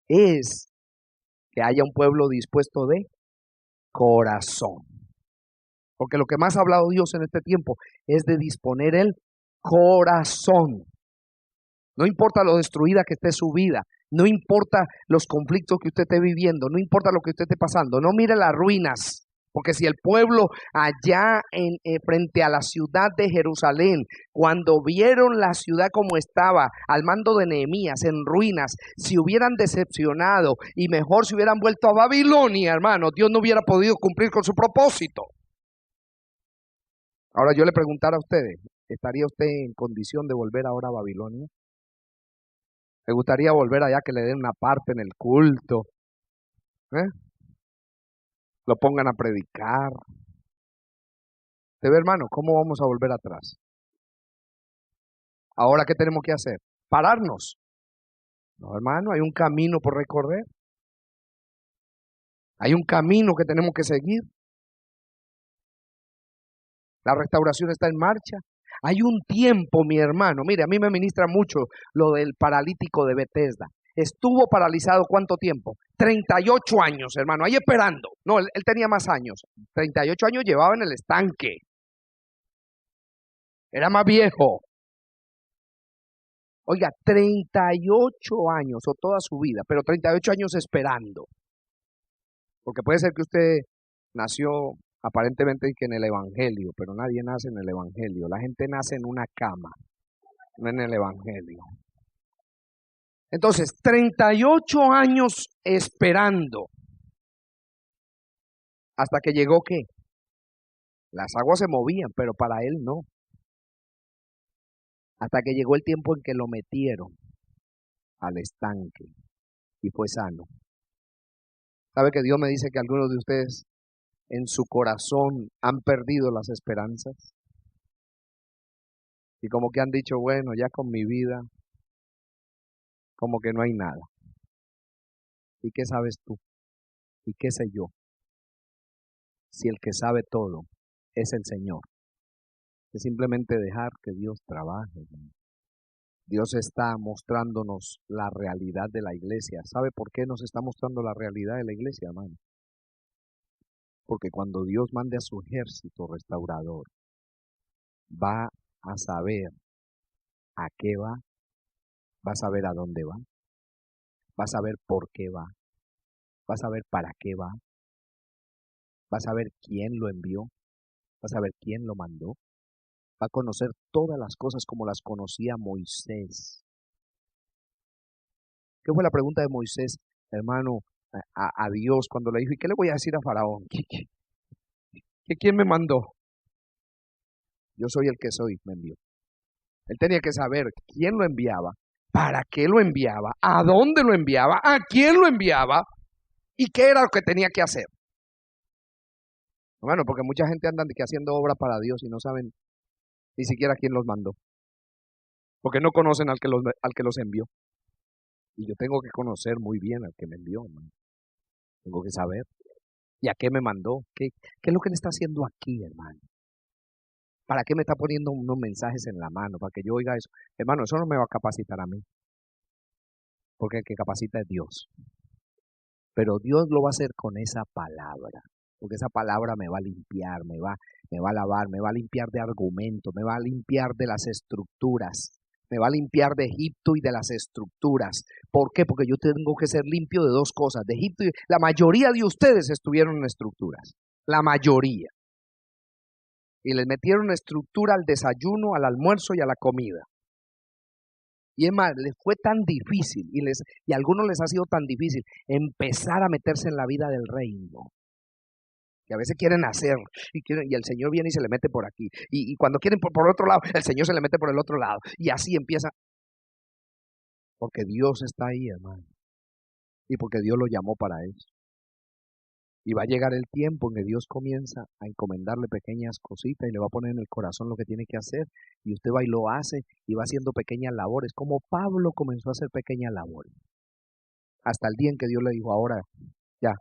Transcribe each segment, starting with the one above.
es que haya un pueblo dispuesto de corazón. Porque lo que más ha hablado Dios en este tiempo es de disponer el corazón. No importa lo destruida que esté su vida, no importa los conflictos que usted esté viviendo, no importa lo que usted esté pasando, no mire las ruinas. Porque si el pueblo allá frente a la ciudad de Jerusalén, cuando vieron la ciudad como estaba, al mando de Nehemías, en ruinas, si hubieran decepcionado y mejor se hubieran vuelto a Babilonia, hermano, Dios no hubiera podido cumplir con su propósito. Ahora yo le preguntara a ustedes, ¿estaría usted en condición de volver ahora a Babilonia? ¿Le gustaría volver allá que le den una parte en el culto? ¿Eh? Lo pongan a predicar. ¿Te ve, hermano? ¿Cómo vamos a volver atrás? Ahora, ¿qué tenemos que hacer? Pararnos. No, hermano, hay un camino por recorrer. Hay un camino que tenemos que seguir. La restauración está en marcha. Hay un tiempo, mi hermano. Mire, a mí me ministra mucho lo del paralítico de Bethesda. Estuvo paralizado ¿cuánto tiempo? 38 años, hermano, ahí esperando. No, él tenía más años. 38 años llevaba en el estanque. Era más viejo. Oiga, 38 años o toda su vida, pero 38 años esperando. Porque puede ser que usted nació aparentemente que en el Evangelio, pero nadie nace en el Evangelio. La gente nace en una cama, no en el Evangelio. Entonces, 38 años esperando. Hasta que llegó ¿qué? Las aguas se movían, pero para él no. Hasta que llegó el tiempo en que lo metieron al estanque y fue sano. ¿Sabe que Dios me dice que algunos de ustedes en su corazón han perdido las esperanzas? Y como que han dicho, bueno, ya con mi vida, como que no hay nada. ¿Y qué sabes tú? ¿Y qué sé yo? Si el que sabe todo es el Señor. Es simplemente dejar que Dios trabaje. Dios está mostrándonos la realidad de la iglesia. ¿Sabe por qué nos está mostrando la realidad de la iglesia, hermano? Porque cuando Dios mande a su ejército restaurador, va a saber a qué va a saber a dónde va a saber por qué va a saber para qué va a saber quién lo envió, va a saber quién lo mandó, va a conocer todas las cosas como las conocía Moisés. ¿Qué fue la pregunta de Moisés, hermano, a Dios cuando le dijo, ¿y qué le voy a decir a Faraón? ¿Quién me mandó? Yo soy el que soy, me envió. Él tenía que saber quién lo enviaba, para qué lo enviaba, a dónde lo enviaba, a quién lo enviaba y qué era lo que tenía que hacer. Bueno, porque mucha gente anda haciendo obra para Dios y no saben ni siquiera quién los mandó. Porque no conocen al que los envió. Y yo tengo que conocer muy bien al que me envió, hermano. Tengo que saber. ¿Y a qué me mandó? ¿Qué es lo que le está haciendo aquí, hermano? ¿Para qué me está poniendo unos mensajes en la mano? Para que yo oiga eso. Hermano, eso no me va a capacitar a mí. Porque el que capacita es Dios. Pero Dios lo va a hacer con esa palabra. Porque esa palabra me va a limpiar, me va a lavar, me va a limpiar de argumentos, me va a limpiar de las estructuras. Me va a limpiar de Egipto y de las estructuras. ¿Por qué? Porque yo tengo que ser limpio de dos cosas. De Egipto y la mayoría de ustedes estuvieron en estructuras. La mayoría. Y les metieron estructura al desayuno, al almuerzo y a la comida. Y es más, les fue tan difícil y a algunos les ha sido tan difícil empezar a meterse en la vida del reino. Que a veces quieren hacer y el Señor viene y se le mete por aquí. Y cuando quieren por otro lado, el Señor se le mete por el otro lado. Y así empieza. Porque Dios está ahí, hermano. Y porque Dios lo llamó para eso. Y va a llegar el tiempo en que Dios comienza a encomendarle pequeñas cositas y le va a poner en el corazón lo que tiene que hacer. Y usted va y lo hace y va haciendo pequeñas labores, como Pablo comenzó a hacer pequeñas labores. Hasta el día en que Dios le dijo, ahora ya,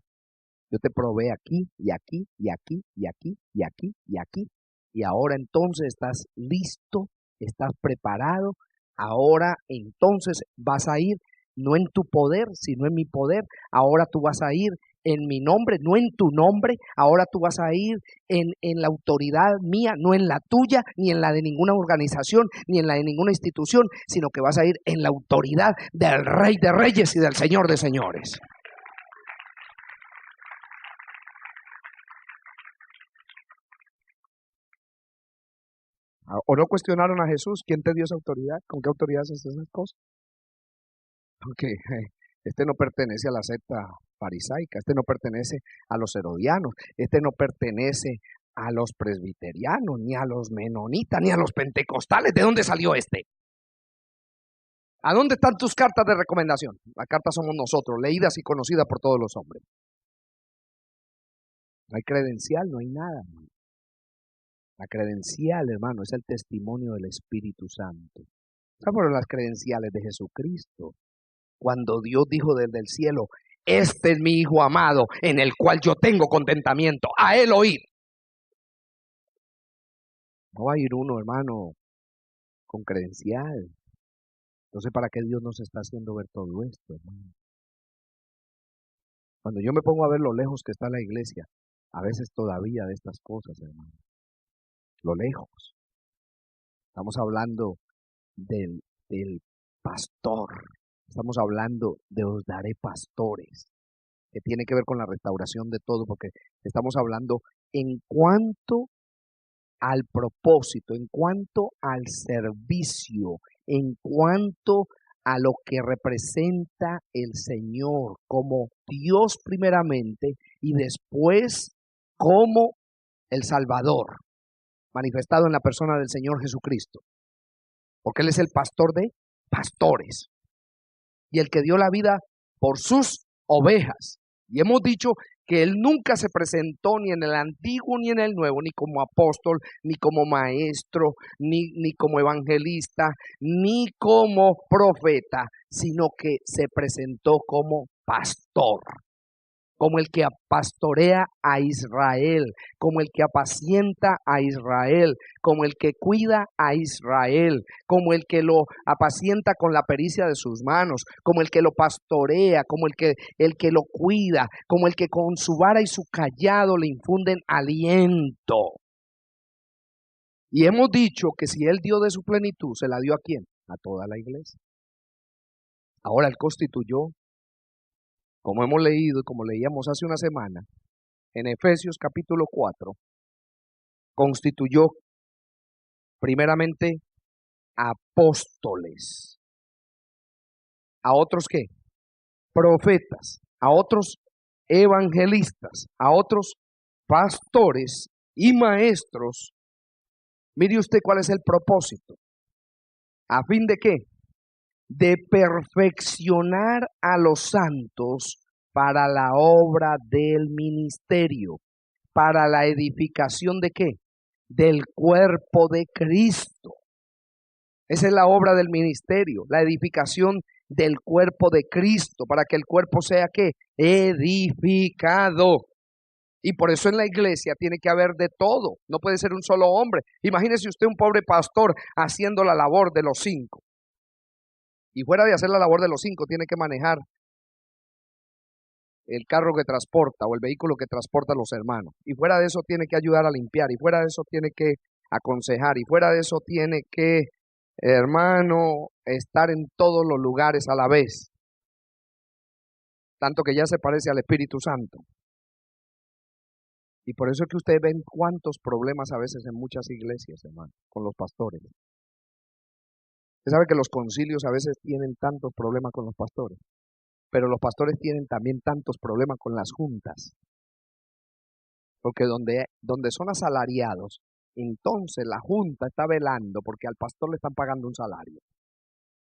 yo te probé aquí y aquí y aquí y aquí y aquí y aquí. Y ahora entonces estás listo, estás preparado. Ahora entonces vas a ir no en tu poder, sino en mi poder. Ahora tú vas a ir en mi nombre, no en tu nombre. Ahora tú vas a ir en la autoridad mía, no en la tuya, ni en la de ninguna organización, ni en la de ninguna institución, sino que vas a ir en la autoridad del Rey de Reyes y del Señor de Señores. ¿O no cuestionaron a Jesús? ¿Quién te dio esa autoridad? ¿Con qué autoridad haces esas cosas? Porque este no pertenece a la secta farisaica, este no pertenece a los herodianos, este no pertenece a los presbiterianos, ni a los menonitas, ni a los pentecostales. ¿De dónde salió este? ¿A dónde están tus cartas de recomendación? Las cartas somos nosotros, leídas y conocidas por todos los hombres. No hay credencial, no hay nada. La credencial, hermano, es el testimonio del Espíritu Santo. Esas fueron las credenciales de Jesucristo. Cuando Dios dijo desde el cielo, este es mi Hijo amado, en el cual yo tengo contentamiento, a Él oír. No va a ir uno, hermano, con credencial. Entonces, ¿para qué Dios nos está haciendo ver todo esto, hermano? Cuando yo me pongo a ver lo lejos que está la iglesia, a veces todavía de estas cosas, hermano. Lo lejos. Estamos hablando del pastor. Estamos hablando de os daré pastores, que tiene que ver con la restauración de todo, porque estamos hablando en cuanto al propósito, en cuanto al servicio, en cuanto a lo que representa el Señor como Dios primeramente y después como el Salvador, manifestado en la persona del Señor Jesucristo, porque Él es el pastor de pastores y el que dio la vida por sus ovejas. Y hemos dicho que Él nunca se presentó ni en el Antiguo ni en el Nuevo, ni como apóstol, ni como maestro, ni como evangelista, ni como profeta, sino que se presentó como pastor, como el que pastorea a Israel, como el que apacienta a Israel, como el que cuida a Israel, como el que lo apacienta con la pericia de sus manos, como el que lo pastorea, como el que lo cuida, como el que con su vara y su callado le infunden aliento. Y hemos dicho que si Él dio de su plenitud, ¿se la dio a quién? A toda la iglesia. Ahora Él constituyó, como hemos leído y como leíamos hace una semana, en Efesios capítulo 4, constituyó primeramente apóstoles, a otros ¿qué? Profetas, a otros evangelistas, a otros pastores y maestros. Mire usted cuál es el propósito. ¿A fin de qué? De perfeccionar a los santos para la obra del ministerio, para la edificación de qué? Del cuerpo de Cristo. Esa es la obra del ministerio, la edificación del cuerpo de Cristo, para que el cuerpo sea ¿qué? Edificado. Y por eso en la iglesia tiene que haber de todo, no puede ser un solo hombre. Imagínese usted un pobre pastor haciendo la labor de los 5. Y fuera de hacer la labor de los 5, tiene que manejar el carro que transporta o el vehículo que transporta a los hermanos. Y fuera de eso tiene que ayudar a limpiar. Y fuera de eso tiene que aconsejar. Y fuera de eso tiene que, hermano, estar en todos los lugares a la vez. Tanto que ya se parece al Espíritu Santo. Y por eso es que ustedes ven cuántos problemas a veces en muchas iglesias, hermano, con los pastores. Usted sabe que los concilios a veces tienen tantos problemas con los pastores, pero los pastores tienen también tantos problemas con las juntas. Porque donde son asalariados, entonces la junta está velando porque al pastor le están pagando un salario.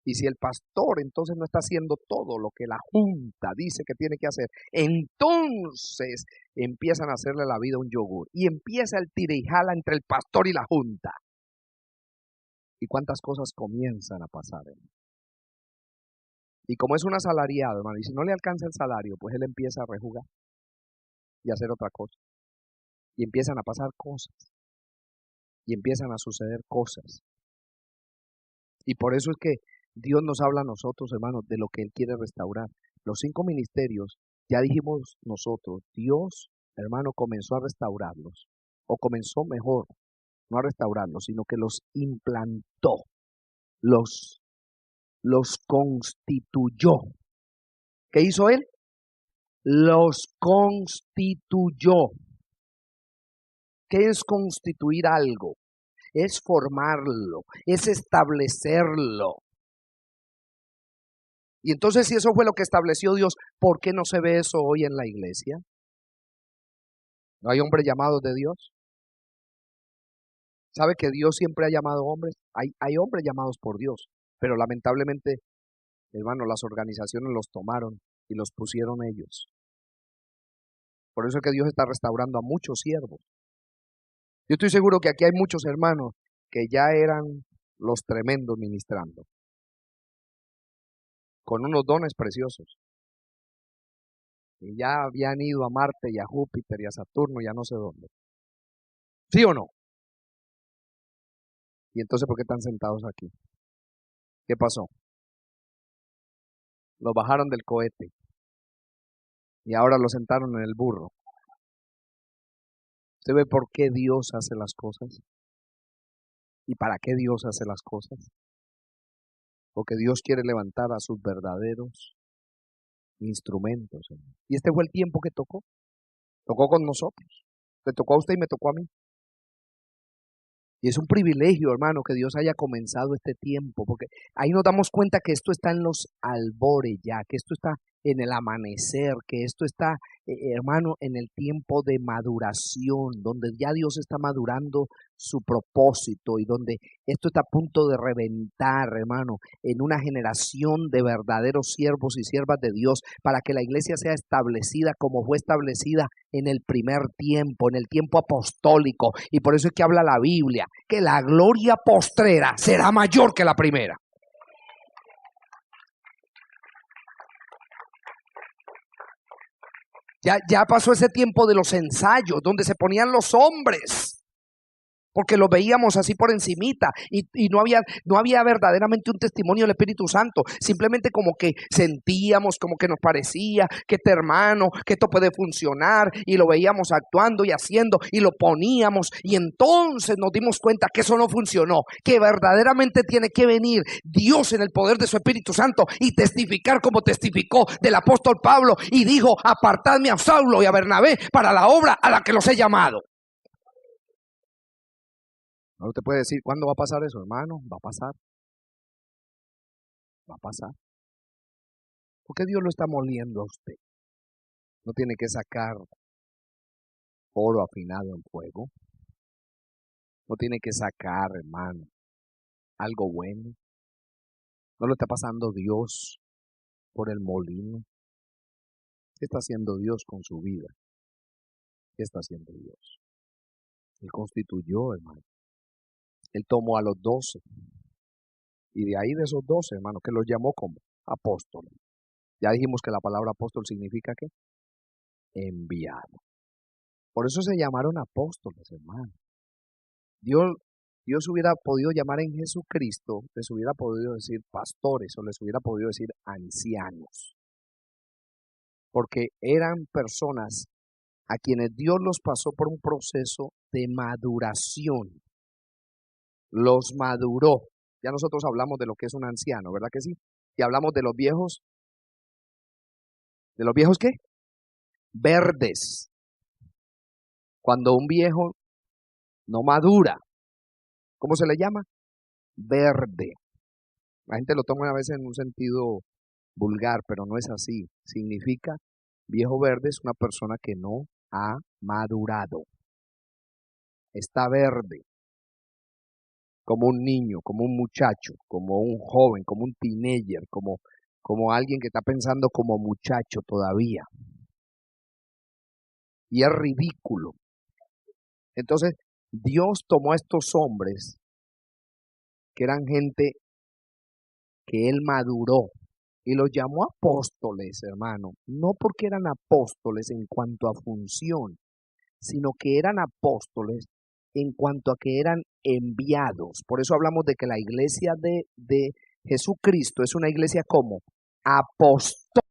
Y si el pastor entonces no está haciendo todo lo que la junta dice que tiene que hacer, entonces empiezan a hacerle la vida un yogur. Y empieza el tira y jala entre el pastor y la junta. ¿Y cuántas cosas comienzan a pasar, hermano? Y como es un asalariado, hermano, y si no le alcanza el salario, pues él empieza a rejugar y a hacer otra cosa. Y empiezan a pasar cosas. Y empiezan a suceder cosas. Y por eso es que Dios nos habla a nosotros, hermanos, de lo que Él quiere restaurar. Los 5 ministerios, ya dijimos nosotros, Dios, hermano, comenzó a restaurarlos, o comenzó mejor, no a restaurarlos, sino que los implantó, los, los constituyó. ¿Qué hizo Él? Los constituyó. ¿Qué es constituir algo? Es formarlo, es establecerlo. Y entonces, si eso fue lo que estableció Dios, ¿por qué no se ve eso hoy en la iglesia? ¿No hay hombres llamados de Dios? ¿Sabe que Dios siempre ha llamado hombres? Hay hombres llamados por Dios, pero lamentablemente, hermano, las organizaciones los tomaron y los pusieron ellos. Por eso es que Dios está restaurando a muchos siervos. Yo estoy seguro que aquí hay muchos hermanos que ya eran los tremendos ministrando, con unos dones preciosos. Y ya habían ido a Marte y a Júpiter y a Saturno y a no sé dónde. ¿Sí o no? ¿Y entonces por qué están sentados aquí? ¿Qué pasó? Los bajaron del cohete y ahora los sentaron en el burro. ¿Usted ve por qué Dios hace las cosas? ¿Y para qué Dios hace las cosas? Porque Dios quiere levantar a sus verdaderos instrumentos. Y este fue el tiempo que tocó. Tocó con nosotros. Le tocó a usted y me tocó a mí. Y es un privilegio, hermano, que Dios haya comenzado este tiempo, porque ahí nos damos cuenta que esto está en los albores ya, que esto está en el amanecer, que esto está, hermano, en el tiempo de maduración, donde ya Dios está madurando su propósito y donde esto está a punto de reventar, hermano, en una generación de verdaderos siervos y siervas de Dios, para que la iglesia sea establecida como fue establecida en el primer tiempo, en el tiempo apostólico. Y por eso es que habla la Biblia, que la gloria postrera será mayor que la primera. Ya pasó ese tiempo de los ensayos, donde se ponían los hombres, porque lo veíamos así por encimita y no había verdaderamente un testimonio del Espíritu Santo, simplemente como que sentíamos, como que nos parecía que este hermano, que esto puede funcionar, y lo veíamos actuando y haciendo y lo poníamos, y entonces nos dimos cuenta que eso no funcionó, que verdaderamente tiene que venir Dios en el poder de su Espíritu Santo y testificar como testificó del apóstol Pablo, y dijo: apartadme a Saulo y a Bernabé para la obra a la que los he llamado. No te puede decir cuándo va a pasar eso, hermano. Va a pasar. Va a pasar. Porque Dios lo está moliendo a usted. No tiene que sacar oro afinado en fuego. No tiene que sacar, hermano, algo bueno. No lo está pasando Dios por el molino. ¿Qué está haciendo Dios con su vida? ¿Qué está haciendo Dios? Él constituyó, hermano. Él tomó a los 12. Y de ahí, de esos 12, hermano, que los llamó como apóstoles. Ya dijimos que la palabra apóstol significa ¿qué? Enviado. Por eso se llamaron apóstoles, hermano. Dios hubiera podido llamar en Jesucristo, les hubiera podido decir pastores o les hubiera podido decir ancianos. Porque eran personas a quienes Dios los pasó por un proceso de maduración. Los maduró. Ya nosotros hablamos de lo que es un anciano, ¿verdad que sí? Y hablamos de los viejos. ¿De los viejos qué? Verdes. Cuando un viejo no madura, ¿cómo se le llama? Verde. La gente lo toma a veces en un sentido vulgar, pero no es así. Significa, viejo verde es una persona que no ha madurado. Está verde, como un niño, como un muchacho, como un joven, como un teenager, como alguien que está pensando como muchacho todavía. Y es ridículo. Entonces, Dios tomó a estos hombres, que eran gente que Él maduró, y los llamó apóstoles, hermano, no porque eran apóstoles en cuanto a función, sino que eran apóstoles en cuanto a que eran enviados. Por eso hablamos de que la iglesia de Jesucristo es una iglesia como apostólica.